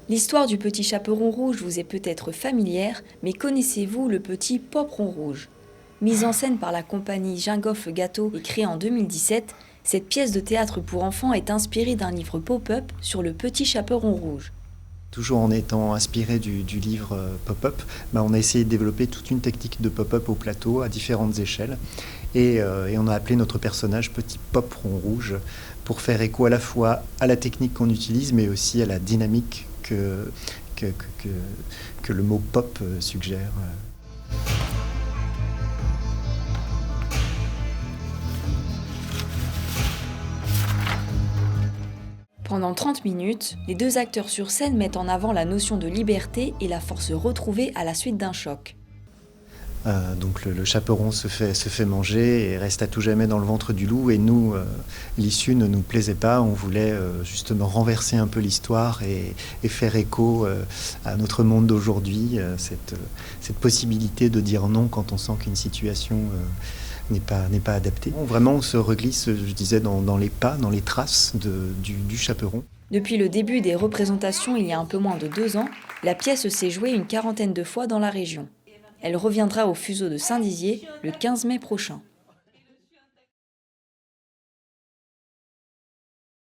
L'histoire du petit chaperon rouge vous est peut-être familière, mais connaissez-vous le petit Poperon rouge? Mise en scène par la compagnie Gingoffe Gâteau et créée en 2017, cette pièce de théâtre pour enfants est inspirée d'un livre pop-up sur le petit chaperon rouge. Toujours en étant inspiré du livre Pop-up, on a essayé de développer toute une technique de pop-up au plateau à différentes échelles. Et on a appelé notre personnage Petit Poperon Rouge pour faire écho à la fois à la technique qu'on utilise, mais aussi à la dynamique que le mot pop suggère. Pendant 30 minutes, les deux acteurs sur scène mettent en avant la notion de liberté et la force retrouvée à la suite d'un choc. Donc le chaperon se fait manger et reste à tout jamais dans le ventre du loup. Et nous, l'issue ne nous plaisait pas. On voulait justement renverser un peu l'histoire et faire écho à notre monde d'aujourd'hui, cette possibilité de dire non quand on sent qu'une situation n'est pas adaptée. Vraiment, on se reglisse, je disais, dans les pas, dans les traces du chaperon. Depuis le début des représentations il y a un peu moins de 2 ans, la pièce s'est jouée une quarantaine de fois dans la région. Elle reviendra au Fuseau de Saint-Dizier le 15 mai prochain.